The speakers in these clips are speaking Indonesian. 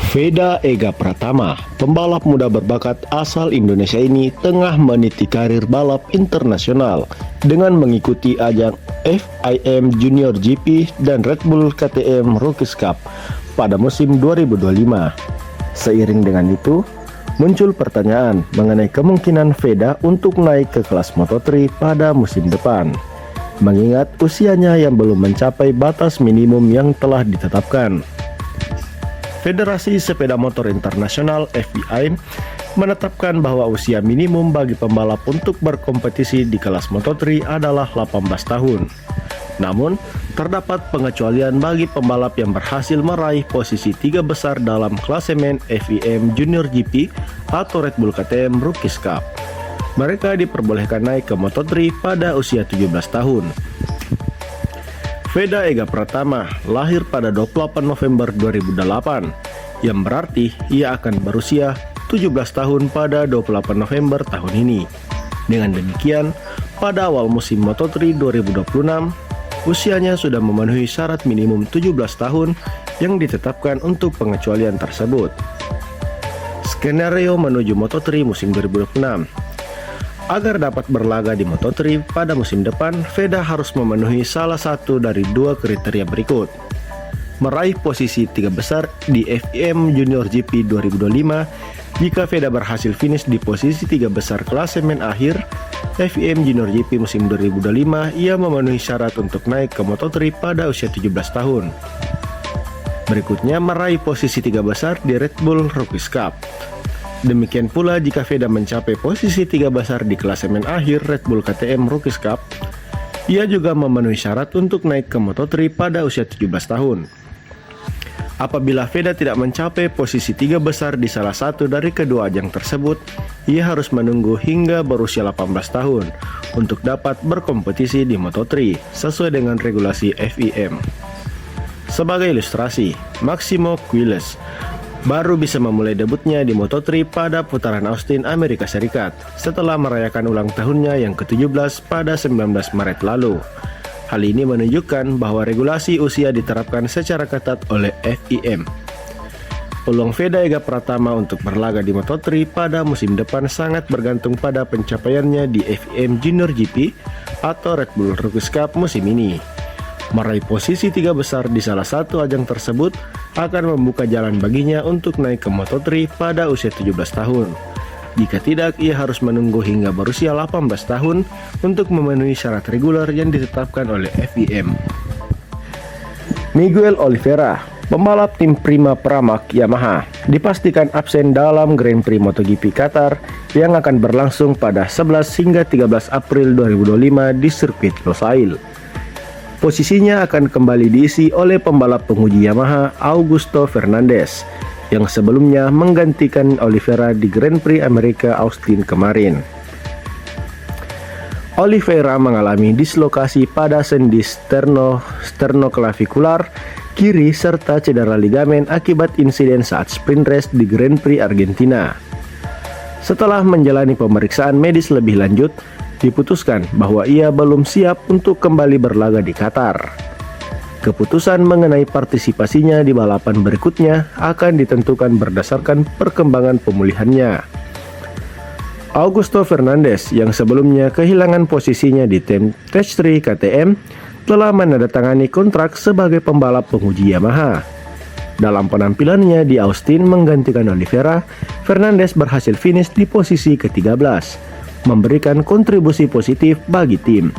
Veda Ega Pratama, pembalap muda berbakat asal Indonesia ini tengah meniti karir balap internasional dengan mengikuti ajang FIM Junior GP dan Red Bull KTM Rookies Cup pada musim 2025. Seiring dengan itu, muncul pertanyaan mengenai kemungkinan Veda untuk naik ke kelas Moto3 pada musim depan, mengingat usianya yang belum mencapai batas minimum yang telah ditetapkan. Federasi Sepeda Motor Internasional (FIM) menetapkan bahwa usia minimum bagi pembalap untuk berkompetisi di kelas Moto3 adalah 18 tahun. Namun, terdapat pengecualian bagi pembalap yang berhasil meraih posisi 3 besar dalam klasemen FIM Junior GP atau Red Bull KTM Rookies Cup. Mereka diperbolehkan naik ke Moto3 pada usia 17 tahun. Veda Ega Pratama lahir pada 28 November 2008, yang berarti ia akan berusia 17 tahun pada 28 November tahun ini. Dengan demikian, pada awal musim Moto3 2026, usianya sudah memenuhi syarat minimum 17 tahun yang ditetapkan untuk pengecualian tersebut. Skenario menuju Moto3 musim 2026. Agar dapat berlaga di Moto3 pada musim depan, Veda harus memenuhi salah satu dari dua kriteria berikut. Meraih posisi 3 besar di FIM Junior GP 2025. Jika Veda berhasil finish di posisi 3 besar klasemen akhir FIM Junior GP musim 2025, ia memenuhi syarat untuk naik ke Moto3 pada usia 17 tahun. Berikutnya, meraih posisi 3 besar di Red Bull Rookies Cup. Demikian pula jika Veda mencapai posisi 3 besar di klasemen akhir Red Bull KTM Rookies Cup, ia juga memenuhi syarat untuk naik ke Moto3 pada usia 17 tahun. Apabila Veda tidak mencapai posisi 3 besar di salah satu dari kedua ajang tersebut, ia harus menunggu hingga berusia 18 tahun untuk dapat berkompetisi di Moto3 sesuai dengan regulasi FIM. Sebagai ilustrasi, Maximo Quiles baru bisa memulai debutnya di Moto3 pada putaran Austin, Amerika Serikat setelah merayakan ulang tahunnya yang ke-17 pada 19 Maret lalu. Hal ini menunjukkan bahwa regulasi usia diterapkan secara ketat oleh FIM. Peluang Veda Ega Pratama untuk berlaga di Moto3 pada musim depan sangat bergantung pada pencapaiannya di FIM Junior GP atau Red Bull Rookies Cup musim ini. Meraih posisi 3 besar di salah satu ajang tersebut akan membuka jalan baginya untuk naik ke Moto3 pada usia 17 tahun. Jika tidak, ia harus menunggu hingga berusia 18 tahun untuk memenuhi syarat reguler yang ditetapkan oleh FIM. Miguel Oliveira, pembalap tim Prima Pramac Yamaha, dipastikan absen dalam Grand Prix MotoGP Qatar yang akan berlangsung pada 11 hingga 13 April 2025 di sirkuit Losail. Posisinya akan kembali diisi oleh pembalap penguji Yamaha Augusto Fernandez yang sebelumnya menggantikan Oliveira di Grand Prix Amerika Austin kemarin. Oliveira mengalami dislokasi pada sendi sternoclavicular kiri serta cedera ligamen akibat insiden saat sprint race di Grand Prix Argentina. Setelah menjalani pemeriksaan medis lebih lanjut, diputuskan bahwa ia belum siap untuk kembali berlaga di Qatar. Keputusan mengenai partisipasinya di balapan berikutnya akan ditentukan berdasarkan perkembangan pemulihannya. Augusto Fernandez yang sebelumnya kehilangan posisinya di tim Tech3 KTM telah menandatangani kontrak sebagai pembalap penguji Yamaha. Dalam penampilannya di Austin menggantikan Oliveira, Fernandez berhasil finish di posisi ke-13, memberikan kontribusi positif bagi tim.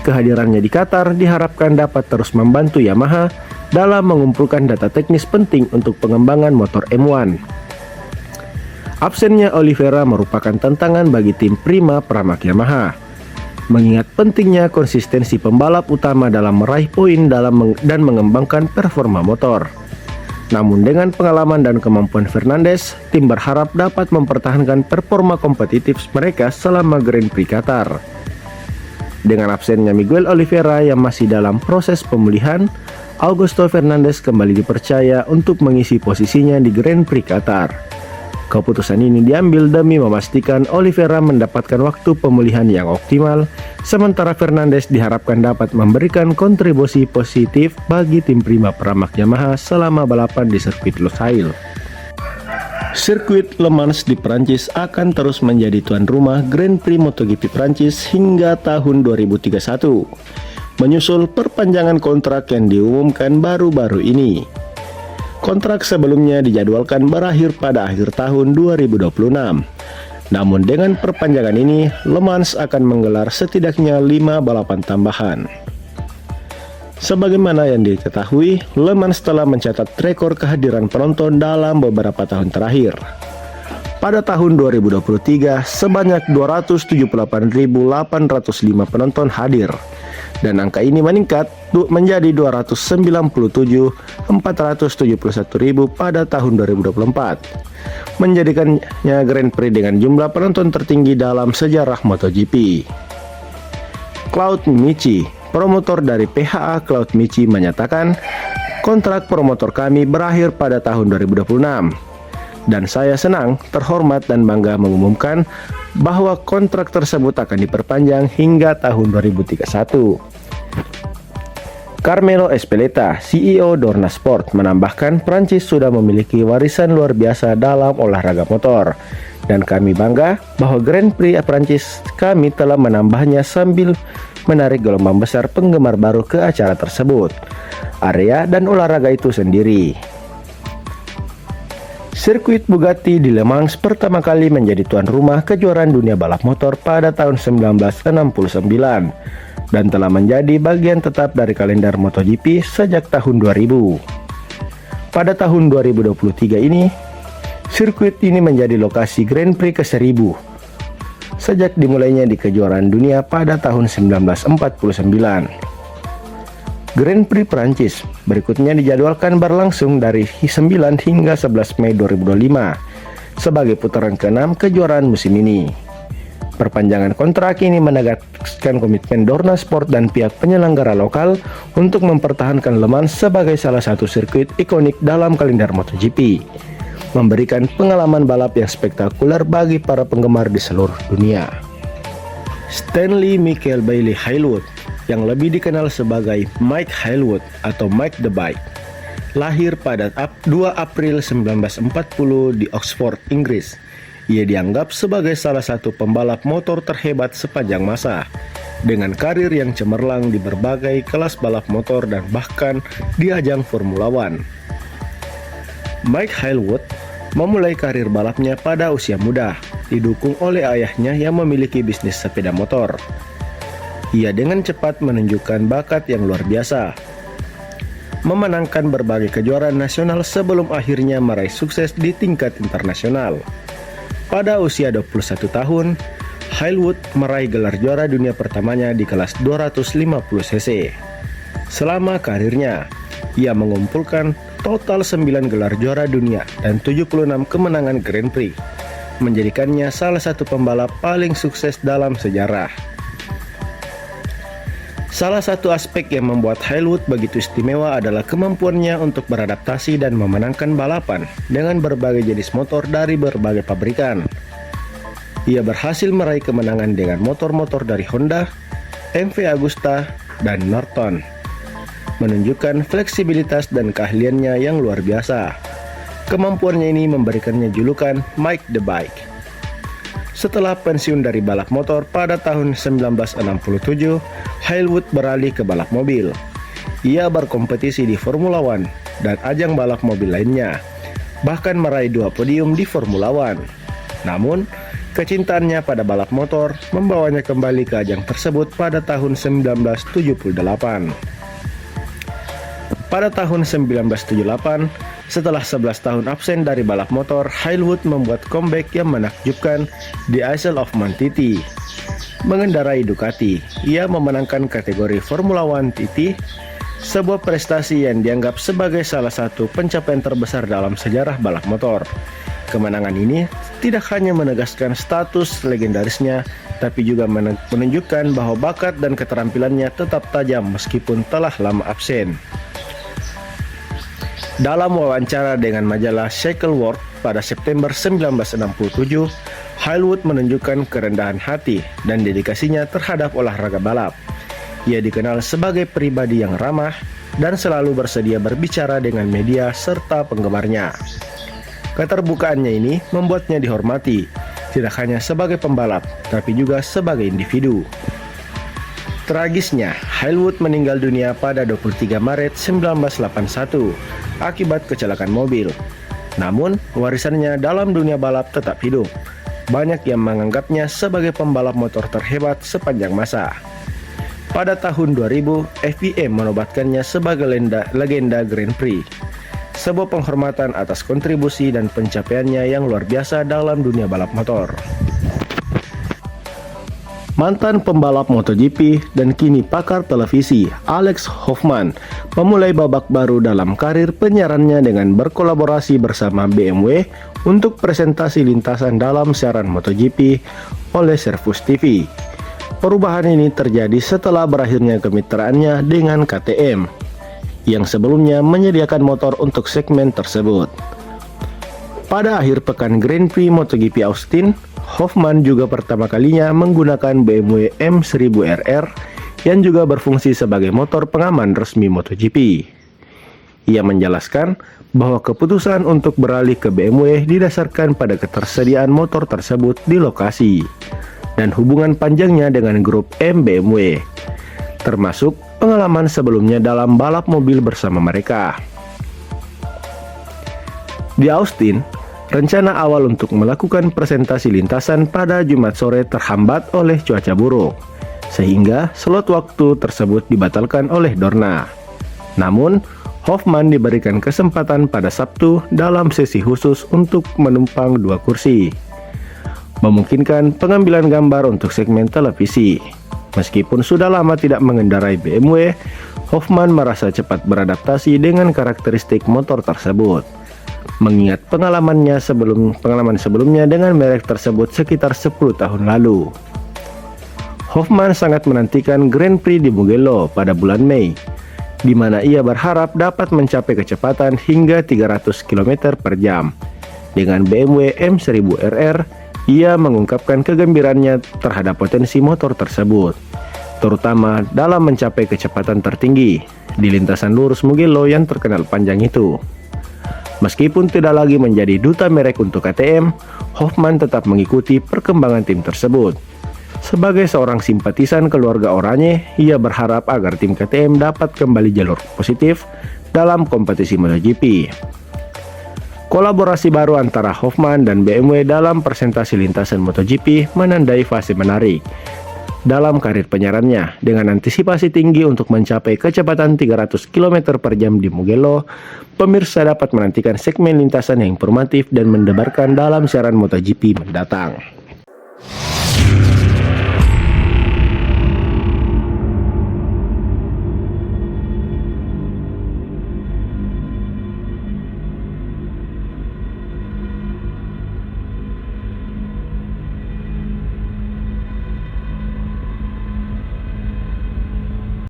Kehadirannya di Qatar diharapkan dapat terus membantu Yamaha dalam mengumpulkan data teknis penting untuk pengembangan motor M1. Absennya Oliveira merupakan tantangan bagi tim Prima Pramac Yamaha, mengingat pentingnya konsistensi pembalap utama dalam meraih poin dan mengembangkan performa motor. Namun dengan pengalaman dan kemampuan Fernandez, tim berharap dapat mempertahankan performa kompetitif mereka selama Grand Prix Qatar. Dengan absennya Miguel Oliveira yang masih dalam proses pemulihan, Augusto Fernandez kembali dipercaya untuk mengisi posisinya di Grand Prix Qatar. Keputusan ini diambil demi memastikan Oliveira mendapatkan waktu pemulihan yang optimal Sementara Fernandes diharapkan dapat memberikan kontribusi positif bagi tim prima Pramac Yamaha selama balapan di sirkuit Losail. Sirkuit Le Mans di Prancis akan terus menjadi tuan rumah Grand Prix MotoGP Prancis hingga tahun 2031, menyusul perpanjangan kontrak yang diumumkan baru-baru ini. Kontrak sebelumnya dijadwalkan berakhir pada akhir tahun 2026. Namun dengan perpanjangan ini, Le Mans akan menggelar setidaknya 5 balapan tambahan. Sebagaimana yang diketahui, Le Mans telah mencatat rekor kehadiran penonton dalam beberapa tahun terakhir. Pada tahun 2023, sebanyak 278.805 penonton hadir, dan angka ini meningkat menjadi 297.471.000 pada tahun 2024, menjadikannya Grand Prix dengan jumlah penonton tertinggi dalam sejarah MotoGP. Claude Michi, promotor dari PHA Claude Michi, menyatakan, kontrak promotor kami berakhir pada tahun 2026. Dan saya senang, terhormat dan bangga mengumumkan bahwa kontrak tersebut akan diperpanjang hingga tahun 2031. Carmelo Ezpeleta, CEO Dorna Sport, menambahkan Prancis sudah memiliki warisan luar biasa dalam olahraga motor. Dan kami bangga bahwa Grand Prix Prancis kami telah menambahnya sambil menarik gelombang besar penggemar baru ke acara tersebut, area dan olahraga itu sendiri. Sirkuit Bugatti di Le Mans pertama kali menjadi tuan rumah kejuaraan dunia balap motor pada tahun 1969 dan telah menjadi bagian tetap dari kalender MotoGP sejak tahun 2000. Pada tahun 2023 ini, sirkuit ini menjadi lokasi Grand Prix ke-1000 sejak dimulainya di kejuaraan dunia pada tahun 1949. Grand Prix Prancis berikutnya dijadwalkan berlangsung dari 9 hingga 11 Mei 2025 sebagai putaran ke-6 kejuaraan musim ini. Perpanjangan kontrak ini menegaskan komitmen Dorna Sport dan pihak penyelenggara lokal untuk mempertahankan Le Mans sebagai salah satu sirkuit ikonik dalam kalender MotoGP, memberikan pengalaman balap yang spektakuler bagi para penggemar di seluruh dunia. Stanley Michael Bailey Hailwood, yang lebih dikenal sebagai Mike Hailwood atau Mike the Bike, lahir pada 2 April 1940 di Oxford, Inggris. Ia dianggap sebagai salah satu pembalap motor terhebat sepanjang masa, dengan karir yang cemerlang di berbagai kelas balap motor dan bahkan di ajang Formula One. Mike Hailwood memulai karir balapnya pada usia muda, didukung oleh ayahnya yang memiliki bisnis sepeda motor. Ia dengan cepat menunjukkan bakat yang luar biasa, memenangkan berbagai kejuaraan nasional sebelum akhirnya meraih sukses di tingkat internasional. Pada usia 21 tahun, Hailwood meraih gelar juara dunia pertamanya di kelas 250 cc. Selama karirnya, ia mengumpulkan total 9 gelar juara dunia dan 76 kemenangan Grand Prix, menjadikannya salah satu pembalap paling sukses dalam sejarah. Salah satu aspek yang membuat Hailwood begitu istimewa adalah kemampuannya untuk beradaptasi dan memenangkan balapan dengan berbagai jenis motor dari berbagai pabrikan. Ia berhasil meraih kemenangan dengan motor-motor dari Honda, MV Agusta, dan Norton, menunjukkan fleksibilitas dan keahliannya yang luar biasa. Kemampuannya ini memberikannya julukan Mike the Bike. Setelah pensiun dari balap motor pada tahun 1967, Hailwood beralih ke balap mobil. Ia berkompetisi di Formula One dan ajang balap mobil lainnya, bahkan meraih 2 podium di Formula One. Namun, kecintaannya pada balap motor membawanya kembali ke ajang tersebut pada tahun 1978. Pada tahun 1978, setelah 11 tahun absen dari balap motor, Hailwood membuat comeback yang menakjubkan di Isle of Man TT. Mengendarai Ducati, ia memenangkan kategori Formula One TT, sebuah prestasi yang dianggap sebagai salah satu pencapaian terbesar dalam sejarah balap motor. Kemenangan ini tidak hanya menegaskan status legendarisnya, tapi juga menunjukkan bahwa bakat dan keterampilannya tetap tajam meskipun telah lama absen. Dalam wawancara dengan majalah Cycle World pada September 1967, Hailwood menunjukkan kerendahan hati dan dedikasinya terhadap olahraga balap. Ia dikenal sebagai pribadi yang ramah dan selalu bersedia berbicara dengan media serta penggemarnya. Keterbukaannya ini membuatnya dihormati, tidak hanya sebagai pembalap, tapi juga sebagai individu. Tragisnya, Hailwood meninggal dunia pada 23 Maret 1981 akibat kecelakaan mobil. Namun, warisannya dalam dunia balap tetap hidup. Banyak yang menganggapnya sebagai pembalap motor terhebat sepanjang masa. Pada tahun 2000, FIA menobatkannya sebagai legenda Grand Prix. Sebuah penghormatan atas kontribusi dan pencapaiannya yang luar biasa dalam dunia balap motor. Mantan pembalap MotoGP dan kini pakar televisi Alex Hoffman memulai babak baru dalam karir penyiarannya dengan berkolaborasi bersama BMW untuk presentasi lintasan dalam siaran MotoGP oleh Servus TV. Perubahan ini terjadi setelah berakhirnya kemitraannya dengan KTM, yang sebelumnya menyediakan motor untuk segmen tersebut. Pada akhir pekan Grand Prix MotoGP Austin, Hoffman juga pertama kalinya menggunakan BMW M1000RR yang juga berfungsi sebagai motor pengaman resmi MotoGP. Ia menjelaskan bahwa keputusan untuk beralih ke BMW didasarkan pada ketersediaan motor tersebut di lokasi dan hubungan panjangnya dengan grup M BMW, termasuk pengalaman sebelumnya dalam balap mobil bersama mereka. Di Austin, rencana awal untuk melakukan presentasi lintasan pada Jumat sore terhambat oleh cuaca buruk, sehingga slot waktu tersebut dibatalkan oleh Dorna. Namun, Hoffman diberikan kesempatan pada Sabtu dalam sesi khusus untuk menumpang 2 kursi, memungkinkan pengambilan gambar untuk segmen televisi. Meskipun sudah lama tidak mengendarai BMW, Hoffman merasa cepat beradaptasi dengan karakteristik motor tersebut, mengingat pengalaman sebelumnya dengan merek tersebut sekitar 10 tahun lalu. Hoffman sangat menantikan Grand Prix di Mugello pada bulan Mei, di mana ia berharap dapat mencapai kecepatan hingga 300 km per jam. Dengan BMW M1000RR, ia mengungkapkan kegembiraannya terhadap potensi motor tersebut, terutama dalam mencapai kecepatan tertinggi di lintasan lurus Mugello yang terkenal panjang itu. Meskipun tidak lagi menjadi duta merek untuk KTM, Hoffman tetap mengikuti perkembangan tim tersebut. Sebagai seorang simpatisan keluarga Oranye, ia berharap agar tim KTM dapat kembali jalur positif dalam kompetisi MotoGP. Kolaborasi baru antara Hoffman dan BMW dalam presentasi lintasan MotoGP menandai fase menarik dalam karir penyiarannya. Dengan antisipasi tinggi untuk mencapai kecepatan 300 km per jam di Mugello, pemirsa dapat menantikan segmen lintasan yang informatif dan mendebarkan dalam siaran MotoGP mendatang.